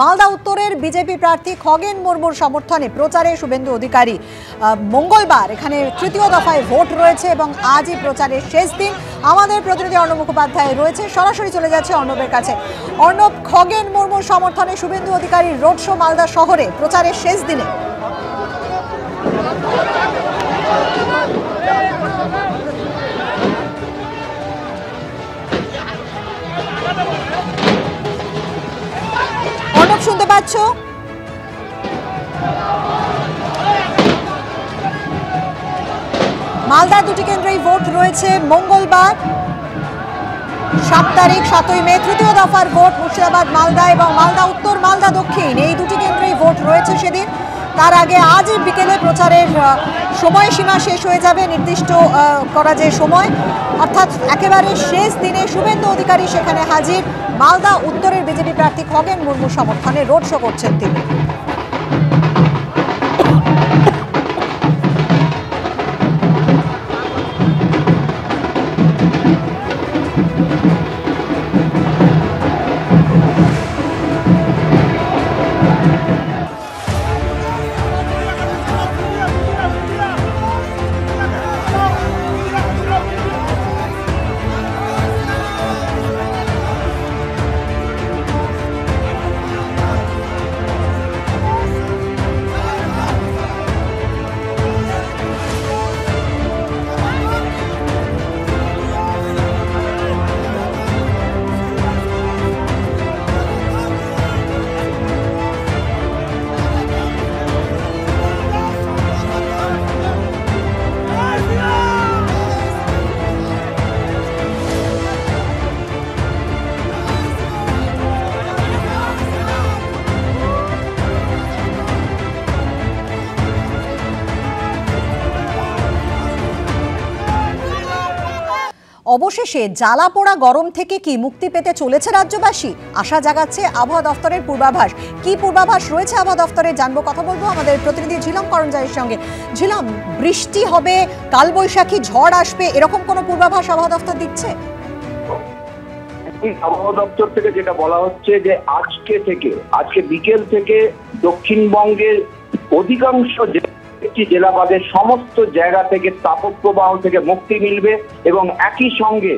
মালদা উত্তরের বিজেপি প্রার্থী খগেন মুর্মুর সমর্থনে প্রচারে শুভেন্দু অধিকারী। মঙ্গলবার এখানে তৃতীয় দফায় ভোট রয়েছে এবং আজই প্রচারের শেষ দিন। আমাদের প্রতিনিধি অর্ণব মুখোপাধ্যায় রয়েছে, সরাসরি চলে যাচ্ছে অর্ণবের কাছে। অর্ণব, খগেন মুর্মুর সমর্থনে শুভেন্দু অধিকারীর রোড শো মালদা শহরে প্রচারের শেষ দিনে। অর্ণব, শুনতে পাচ্ছ? মালদা দুটি কেন্দ্রেই ভোট রয়েছে মঙ্গলবার 7 তারিখ 7ই মে তৃতীয় দফার ভোট মুর্শিদাবাদ মালদা এবং মালদা উত্তর মালদা দক্ষিণ, এই দুটি কেন্দ্রেই ভোট রয়েছে সেদিন। তার আগে আজ বিকেলে প্রচারের সময়সীমা শেষ হয়ে যাবে, নির্দিষ্ট করা যে সময়, অর্থাৎ একেবারে শেষ দিনে শুভেন্দু অধিকারী সেখানে হাজির। মালদা উত্তরের বিজেপি প্রার্থী খগেন মুর্মুর সমর্থনে রোড শো করছেন তিনি। অবশেষে জ্বালা পোড়া গরম থেকে কি মুক্তি পেতে চলেছে রাজ্যবাসী? আশা জাগাচ্ছে আবহাওয়া দফতরের পূর্বাভাস। কি পূর্বাভাস রয়েছে আবহাওয়া দফতরে জানবো, কথা বলবো আমাদের প্রতিনিধি ঝিলম করঞ্জাইয়ের সঙ্গে। ঝিলম, বৃষ্টি হবে, কালবৈশাখী ঝড় আসবে, এরকম কোনো পূর্বাভাস আবহাওয়া দফতর দিচ্ছে? আবহাওয়া দপ্তর থেকে যেটা বলা হচ্ছে যে আজকে বিকেল থেকে দক্ষিণবঙ্গের অধিকাংশ জেলা বাদের সমস্ত জায়গা থেকে তাপপ্রবাহ থেকে মুক্তি মিলবে এবং একই সঙ্গে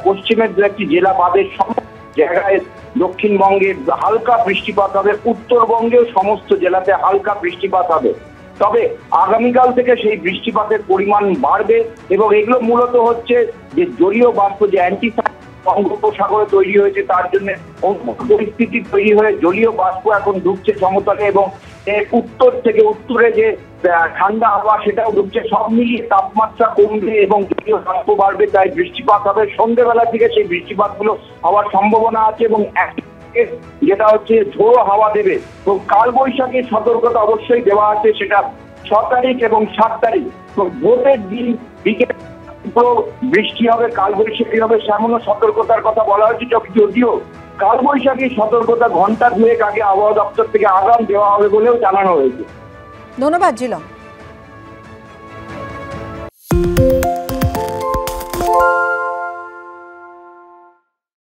পশ্চিমের দু একটি জেলা বাদের সমস্ত জায়গায় দক্ষিণবঙ্গে হালকা বৃষ্টিপাত হবে, উত্তরবঙ্গেও সমস্ত জেলাতে হালকা বৃষ্টিপাত হবে। তবে আগামীকাল থেকে সেই বৃষ্টিপাতের পরিমাণ বাড়বে এবং এগুলো মূলত হচ্ছে যে জলীয় বাষ্প, যে বঙ্গোপসাগরে তৈরি হয়েছে, তার জন্য পরিস্থিতি তৈরি হয়ে জলীয় বাষ্প এখন ঢুকছে সমতলে এবং উত্তরে যে ঠান্ডা হাওয়া সেটাও ঢুকছে। সব মিলিয়ে তাপমাত্রা কমবে এবং জলীয় বাষ্প বাড়বে, তাই বৃষ্টিপাত হবে। সন্ধ্যেবেলা থেকে সেই বৃষ্টিপাতগুলো হওয়ার সম্ভাবনা আছে এবং যেটা হচ্ছে ঝোড়ো হাওয়া দেবে। তো কালবৈশাখীর সতর্কতা অবশ্যই দেওয়া আছে, সেটা 6 তারিখ এবং 7 তারিখ। তো ভোটের দিন বিকেল বৃষ্টি হবে, কালবৈশাখী হবে, সেমনও সতর্কতার কথা বলা হয়েছে। যদিও কালবৈশাখী সতর্কতা ঘন্টা 2 আগে আবহাওয়া দপ্তর থেকে আগাম দেওয়া হবে বলেও জানানো হয়েছে। ধন্যবাদ ঝিলম।